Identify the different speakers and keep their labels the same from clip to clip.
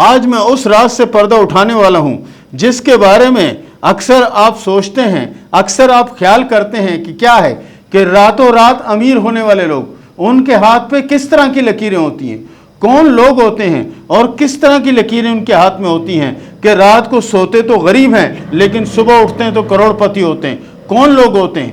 Speaker 1: آج میں اس راز سے پردہ اٹھانے والا ہوں جس کے بارے میں اکثر آپ سوچتے ہیں، اکثر آپ خیال کرتے ہیں کہ کیا ہے کہ راتوں رات امیر ہونے والے لوگ، ان کے ہاتھ پہ کس طرح کی لکیریں ہوتی ہیں، کون لوگ ہوتے ہیں اور کس طرح کی لکیریں ان کے ہاتھ میں ہوتی ہیں کہ رات کو سوتے تو غریب ہیں لیکن صبح اٹھتے ہیں تو کروڑ پتی ہوتے ہیں، کون لوگ ہوتے ہیں؟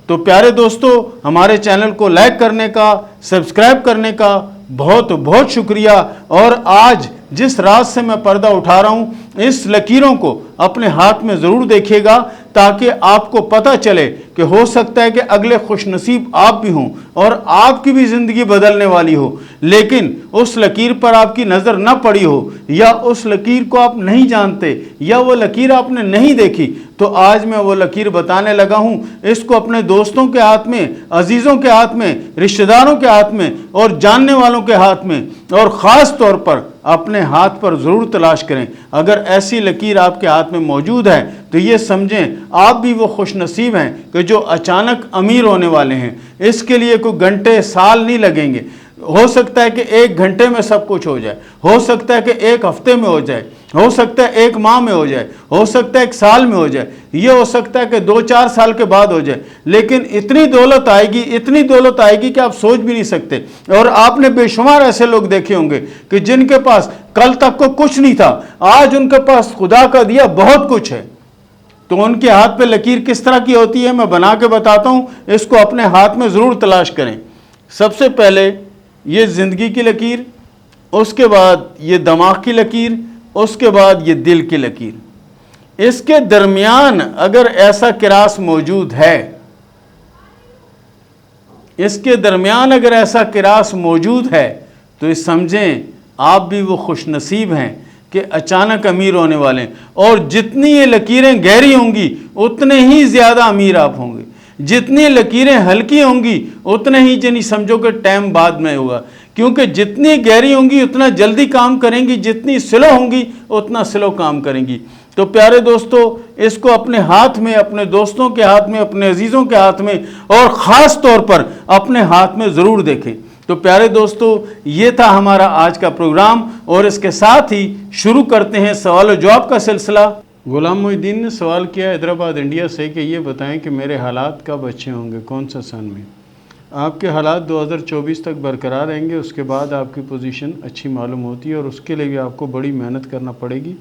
Speaker 1: تو پیارے دوستو، ہمارے چینل کو لائک کرنے کا، سبسکرائب کرنے کا بہت بہت شکریہ۔ اور آج جس راز سے میں پردہ اٹھا رہا ہوں، اس لکیروں کو اپنے ہاتھ میں ضرور دیکھیے گا تاکہ آپ کو پتہ چلے کہ ہو سکتا ہے کہ اگلے خوش نصیب آپ بھی ہوں اور آپ کی بھی زندگی بدلنے والی ہو، لیکن اس لکیر پر آپ کی نظر نہ پڑی ہو، یا اس لکیر کو آپ نہیں جانتے، یا وہ لکیر آپ نے نہیں دیکھی، تو آج میں وہ لکیر بتانے لگا ہوں۔ اس کو اپنے دوستوں کے ہاتھ میں، عزیزوں کے ہاتھ میں، رشتہ داروں کے ہاتھ میں اور جاننے والوں کے ہاتھ میں، اور خاص طور پر اپنے ہاتھ پر ضرور تلاش کریں۔ اگر ایسی لکیر آپ کے ہاتھ میں موجود ہے تو یہ سمجھیں آپ بھی وہ خوش نصیب ہیں کہ جو اچانک امیر ہونے والے ہیں۔ اس کے لیے کوئی گھنٹے سال نہیں لگیں گے، ہو سکتا ہے کہ 1 گھنٹے میں سب کچھ ہو جائے، ہو سکتا ہے کہ 1 ہفتے میں ہو جائے، ہو سکتا ہے 1 ماہ میں ہو جائے، ہو سکتا ہے 1 سال میں ہو جائے، یہ ہو سکتا ہے کہ 2-4 سال کے بعد ہو جائے، لیکن اتنی دولت آئے گی، اتنی دولت آئے گی کہ آپ سوچ بھی نہیں سکتے۔ اور آپ نے بے شمار ایسے لوگ دیکھے ہوں گے کہ جن کے پاس کل تک کو کچھ نہیں تھا، آج ان کے پاس خدا کا دیا بہت کچھ ہے۔ تو ان کے ہاتھ پہ لکیر کس طرح کی ہوتی ہے میں بنا کے بتاتا ہوں، اس کو اپنے ہاتھ میں ضرور تلاش کریں۔ سب سے پہلے یہ زندگی کی لکیر، اس کے بعد یہ دماغ کی لکیر، اس کے بعد یہ دل کی لکیر۔ اس کے درمیان اگر ایسا کراس موجود ہے، اس کے درمیان اگر ایسا کراس موجود ہے تو یہ سمجھیں آپ بھی وہ خوش نصیب ہیں کہ اچانک امیر ہونے والے ہیں۔ اور جتنی یہ لکیریں گہری ہوں گی اتنے ہی زیادہ امیر آپ ہوں گے، جتنی لکیریں ہلکی ہوں گی اتنے ہی جنہیں سمجھو کہ ٹائم بعد میں ہوگا، کیونکہ جتنی گہری ہوں گی اتنا جلدی کام کریں گی، جتنی سلو ہوں گی اتنا سلو کام کریں گی۔ تو پیارے دوستو، اس کو اپنے ہاتھ میں، اپنے دوستوں کے ہاتھ میں، اپنے عزیزوں کے ہاتھ میں اور خاص طور پر اپنے ہاتھ میں ضرور دیکھیں۔ تو پیارے دوستو، یہ تھا ہمارا آج کا پروگرام، اور اس کے ساتھ ہی شروع کرتے ہیں سوال و جواب کا سلسلہ۔ غلام محی الدین نے سوال کیا حیدرآباد انڈیا سے کہ یہ بتائیں کہ میرے حالات کب اچھے ہوں گے، کون سا سن میں؟ آپ کے حالات 2024 تک برقرار رہیں گے، اس کے بعد آپ کی پوزیشن اچھی معلوم ہوتی ہے، اور اس کے لیے بھی آپ کو بڑی محنت کرنا پڑے گی،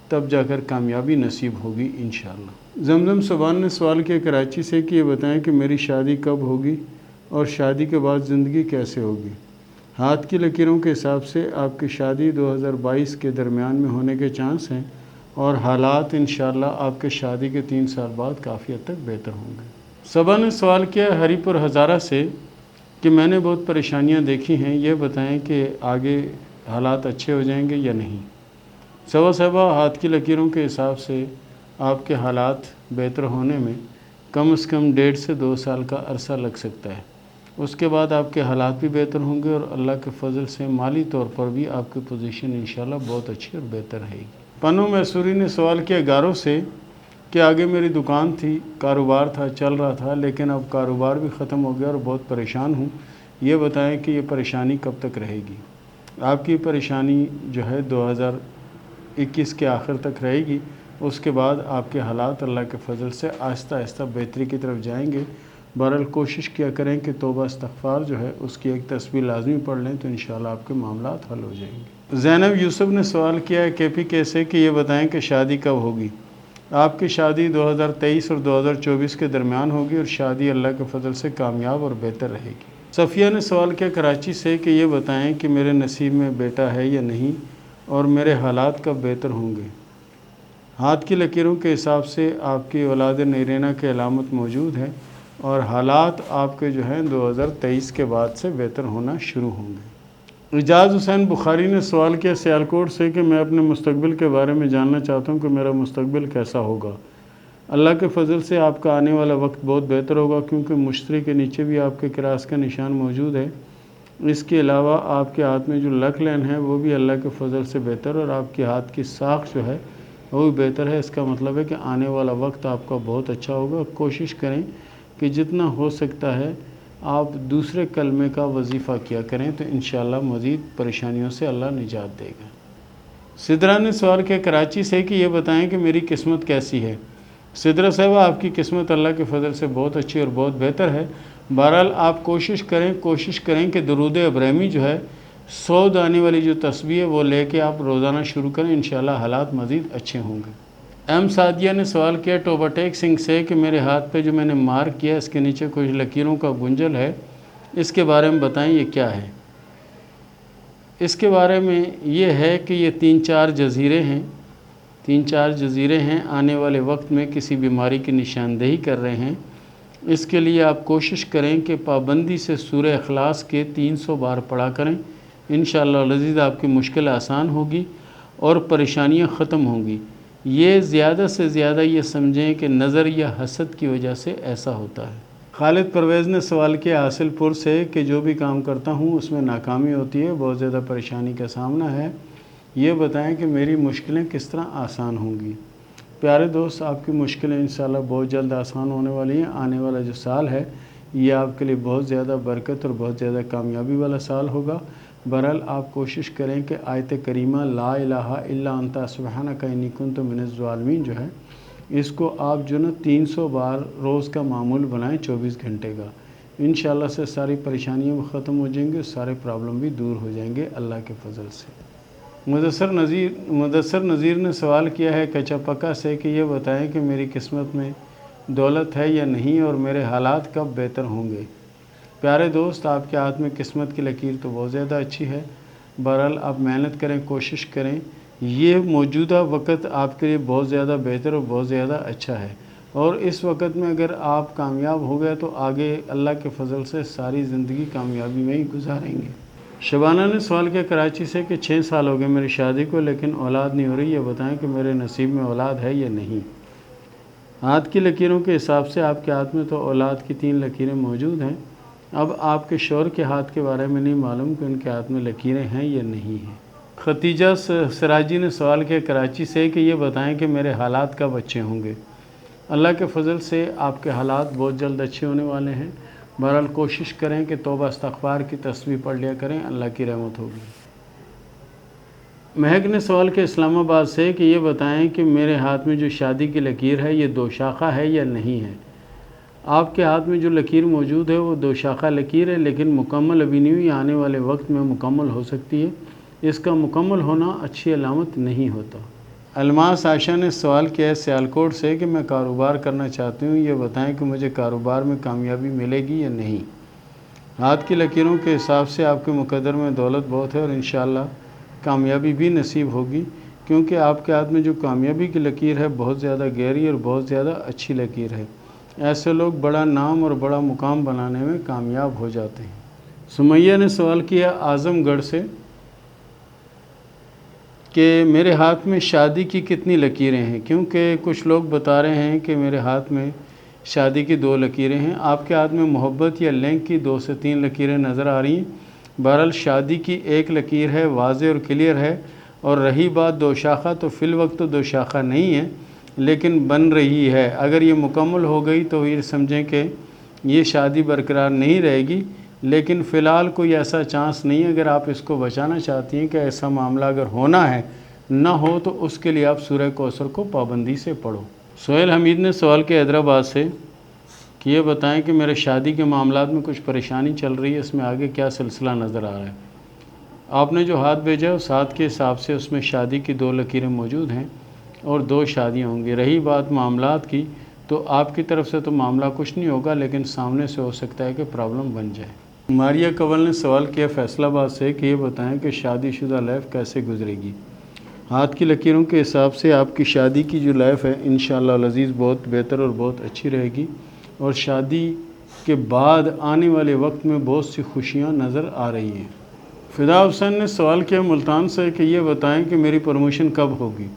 Speaker 1: تب جا کر کامیابی نصیب ہوگی انشاءاللہ۔ زمزم سبحان نے سوال کیا کراچی سے کہ یہ بتائیں کہ میری شادی کب ہوگی اور شادی کے بعد زندگی کیسے ہوگی؟ ہاتھ کی لکیروں کے حساب سے آپ کی شادی 2022 کے درمیان میں ہونے کے چانس ہیں، اور حالات انشاءاللہ آپ کے شادی کے 3 سال بعد کافی حد تک بہتر ہوں گے۔ صبا نے سوال کیا ہری پور ہزارہ سے کہ میں نے بہت پریشانیاں دیکھی ہیں، یہ بتائیں کہ آگے حالات اچھے ہو جائیں گے یا نہیں؟ صبا ہاتھ کی لکیروں کے حساب سے آپ کے حالات بہتر ہونے میں کم از کم 1.5 سے 2 سال کا عرصہ لگ سکتا ہے۔ اس کے بعد آپ کے حالات بھی بہتر ہوں گے، اور اللہ کے فضل سے مالی طور پر بھی آپ کی پوزیشن انشاءاللہ بہت اچھی اور بہتر رہے گی۔ پنو میسوری نے سوال کیا گاروں سے کہ آگے میری دکان تھی، کاروبار تھا، چل رہا تھا، لیکن اب کاروبار بھی ختم ہو گیا اور بہت پریشان ہوں، یہ بتائیں کہ یہ پریشانی کب تک رہے گی؟ آپ کی پریشانی جو ہے 2021 کے آخر تک رہے گی، اس کے بعد آپ کے حالات اللہ کے فضل سے آہستہ آہستہ بہتری کی طرف جائیں گے۔ بہرحال کوشش کیا کریں کہ توبہ استغفار جو ہے اس کی ایک تصویر لازمی پڑھ لیں تو انشاءاللہ آپ کے معاملات حل ہو جائیں گے۔ زینب یوسف نے سوال کیا ہے KPK سے کہ یہ بتائیں کہ شادی کب ہوگی؟ آپ کی شادی 2023 اور 2024 کے درمیان ہوگی، اور شادی اللہ کے فضل سے کامیاب اور بہتر رہے گی۔ صفیہ نے سوال کیا کراچی سے کہ یہ بتائیں کہ میرے نصیب میں بیٹا ہے یا نہیں، اور میرے حالات کب بہتر ہوں گے؟ ہاتھ کی لکیروں کے حساب سے آپ کی اولاد نیرینہ کی علامت موجود ہے، اور حالات آپ کے جو ہیں 2023 کے بعد سے بہتر ہونا شروع ہوں گے۔ اعجاز حسین بخاری نے سوال کیا سیالکوٹ سے کہ میں اپنے مستقبل کے بارے میں جاننا چاہتا ہوں کہ میرا مستقبل کیسا ہوگا۔ اللہ کے فضل سے آپ کا آنے والا وقت بہت بہتر ہوگا، کیونکہ مشتری کے نیچے بھی آپ کے کراس کا نشان موجود ہے۔ اس کے علاوہ آپ کے ہاتھ میں جو لک لین ہے وہ بھی اللہ کے فضل سے بہتر، اور آپ کے ہاتھ کی ساکھ جو ہے وہ بھی بہتر ہے۔ اس کا مطلب ہے کہ آنے والا وقت آپ کا بہت اچھا ہوگا۔ کوشش کریں کہ جتنا ہو سکتا ہے آپ دوسرے کلمے کا وظیفہ کیا کریں، تو انشاءاللہ مزید پریشانیوں سے اللہ نجات دے گا۔ سدرا نے سوال کیا کراچی سے کہ یہ بتائیں کہ میری قسمت کیسی ہے۔ سدرا صاحبہ آپ کی قسمت اللہ کے فضل سے بہت اچھی اور بہت بہتر ہے۔ بہرحال آپ کوشش کریں کہ درود ابراہیمی جو ہے 100 دانے والی جو تسبیح ہے وہ لے کے آپ روزانہ شروع کریں، انشاءاللہ حالات مزید اچھے ہوں گے۔ ایم سعدیہ نے سوال کیا ٹوباٹیک سنگھ سے کہ میرے ہاتھ پہ جو میں نے مارک کیا اس کے نیچے کچھ لکیروں کا گنجل ہے، اس کے بارے میں بتائیں یہ کیا ہے۔ اس کے بارے میں یہ ہے کہ یہ 3-4 جزیرے ہیں آنے والے وقت میں کسی بیماری کی نشاندہی کر رہے ہیں۔ اس کے لیے آپ کوشش کریں کہ پابندی سے سورہ اخلاص کے 300 بار پڑھا کریں، انشاءاللہ العزیز آپ کی مشکل آسان ہوگی اور پریشانیاں ختم ہوں گی۔ یہ زیادہ سے زیادہ یہ سمجھیں کہ نظر یا حسد کی وجہ سے ایسا ہوتا ہے۔ خالد پرویز نے سوال کیا حاصل پور سے کہ جو بھی کام کرتا ہوں اس میں ناکامی ہوتی ہے، بہت زیادہ پریشانی کا سامنا ہے، یہ بتائیں کہ میری مشکلیں کس طرح آسان ہوں گی۔ پیارے دوست، آپ کی مشکلیں انشاءاللہ بہت جلد آسان ہونے والی ہیں۔ آنے والا جو سال ہے یہ آپ کے لیے بہت زیادہ برکت اور بہت زیادہ کامیابی والا سال ہوگا۔ بہرحال آپ کوشش کریں کہ آیت کریمہ لا الہ الا انت سبحانک انی کنت من الظالمین جو ہے اس کو آپ جو 300 بار روز کا معمول بنائیں 24 گھنٹے کا، انشاءاللہ سے ساری پریشانیاں ختم ہو جائیں گے اور سارے پرابلم بھی دور ہو جائیں گے اللہ کے فضل سے۔ مدثر نذیر نے سوال کیا ہے کچا پکا سے کہ یہ بتائیں کہ میری قسمت میں دولت ہے یا نہیں اور میرے حالات کب بہتر ہوں گے۔ پیارے دوست، آپ کے ہاتھ میں قسمت کی لکیر تو بہت زیادہ اچھی ہے۔ بہرحال آپ محنت کریں، کوشش کریں، یہ موجودہ وقت آپ کے لیے بہت زیادہ بہتر اور بہت زیادہ اچھا ہے، اور اس وقت میں اگر آپ کامیاب ہو گئے تو آگے اللہ کے فضل سے ساری زندگی کامیابی میں ہی گزاریں گے۔ شبانہ نے سوال کیا کراچی سے کہ 6 سال ہو گئے میری شادی کو لیکن اولاد نہیں ہو رہی، یہ بتائیں کہ میرے نصیب میں اولاد ہے یا نہیں۔ ہاتھ کی لکیروں کے حساب سے آپ کے ہاتھ میں تو اولاد کی 3 لکیریں موجود ہیں۔ اب آپ کے شوہر کے ہاتھ کے بارے میں نہیں معلوم کہ ان کے ہاتھ میں لکیریں ہیں یا نہیں ہیں۔ ختیجہ سراجی نے سوال کیا کراچی سے کہ یہ بتائیں کہ میرے حالات کب اچھے ہوں گے۔ اللہ کے فضل سے آپ کے حالات بہت جلد اچھے ہونے والے ہیں۔ بہرحال کوشش کریں کہ توبہ استغفار کی تسبیح پڑھ لیا کریں، اللہ کی رحمت ہوگی۔ مہک نے سوال کیا اسلام آباد سے کہ یہ بتائیں کہ میرے ہاتھ میں جو شادی کی لکیر ہے یہ 2 شاخہ ہے یا نہیں ہے۔ آپ کے ہاتھ میں جو لکیر موجود ہے وہ 2 شاخہ لکیر ہے، لیکن مکمل ابھی نہیں ہوئی، آنے والے وقت میں مکمل ہو سکتی ہے۔ اس کا مکمل ہونا اچھی علامت نہیں ہوتا۔ الماس عائشہ نے سوال کیا ہے سیالکوٹ سے کہ میں کاروبار کرنا چاہتی ہوں، یہ بتائیں کہ مجھے کاروبار میں کامیابی ملے گی یا نہیں۔ ہاتھ کی لکیروں کے حساب سے آپ کے مقدر میں دولت بہت ہے اور انشاءاللہ کامیابی بھی نصیب ہوگی، کیونکہ آپ کے ہاتھ میں جو کامیابی کی لکیر ہے بہت زیادہ گہری اور بہت زیادہ اچھی لکیر ہے۔ ایسے لوگ بڑا نام اور بڑا مقام بنانے میں کامیاب ہو جاتے ہیں۔ سمیہ نے سوال کیا اعظم گڑھ سے کہ میرے ہاتھ میں شادی کی کتنی لکیریں ہیں، کیونکہ کچھ لوگ بتا رہے ہیں کہ میرے ہاتھ میں شادی کی 2 لکیریں ہیں۔ آپ کے ہاتھ میں محبت یا لنک کی 2 سے 3 لکیریں نظر آ رہی ہیں۔ بہرحال شادی کی 1 لکیر ہے، واضح اور کلیئر ہے، اور رہی بات 2 شاخہ تو فی الوقت تو 2 شاخہ نہیں ہے لیکن بن رہی ہے۔ اگر یہ مکمل ہو گئی تو یہ سمجھیں کہ یہ شادی برقرار نہیں رہے گی، لیکن فی الحال کوئی ایسا چانس نہیں ہے۔ اگر آپ اس کو بچانا چاہتی ہیں کہ ایسا معاملہ اگر ہونا ہے نہ ہو تو اس کے لیے آپ سورہ کوثر کو پابندی سے پڑھو۔ سہیل حمید نے سوال کیا حیدرآباد سے کہ یہ بتائیں کہ میرے شادی کے معاملات میں کچھ پریشانی چل رہی ہے، اس میں آگے کیا سلسلہ نظر آ رہا ہے۔ آپ نے جو ہاتھ بھیجا ہے اس ہاتھ کے حساب سے اس میں شادی کی 2 لکیریں موجود ہیں اور 2 شادیاں ہوں گی۔ رہی بات معاملات کی تو آپ کی طرف سے تو معاملہ کچھ نہیں ہوگا، لیکن سامنے سے ہو سکتا ہے کہ پرابلم بن جائے۔ ماریہ کنول نے سوال کیا فیصل آباد سے کہ یہ بتائیں کہ شادی شدہ لائف کیسے گزرے گی۔ ہاتھ کی لکیروں کے حساب سے آپ کی شادی کی جو لائف ہے انشاءاللہ العزیز بہت بہتر اور بہت اچھی رہے گی، اور شادی کے بعد آنے والے وقت میں بہت سی خوشیاں نظر آ رہی ہیں۔ فدا حسین نے سوال کیا ملتان سے کہ یہ بتائیں کہ میری پروموشن کب ہوگی۔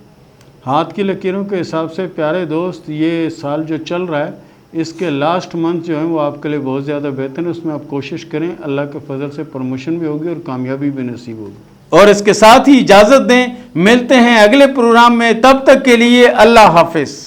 Speaker 1: ہاتھ کی لکیروں کے حساب سے پیارے دوست یہ سال جو چل رہا ہے اس کے لاسٹ منتھ جو ہیں وہ آپ کے لیے بہت زیادہ بہتر ہیں، اس میں آپ کوشش کریں، اللہ کے فضل سے پروموشن بھی ہوگی اور کامیابی بھی نصیب ہوگی۔ اور اس کے ساتھ ہی اجازت دیں، ملتے ہیں اگلے پروگرام میں، تب تک کے لیے اللہ حافظ۔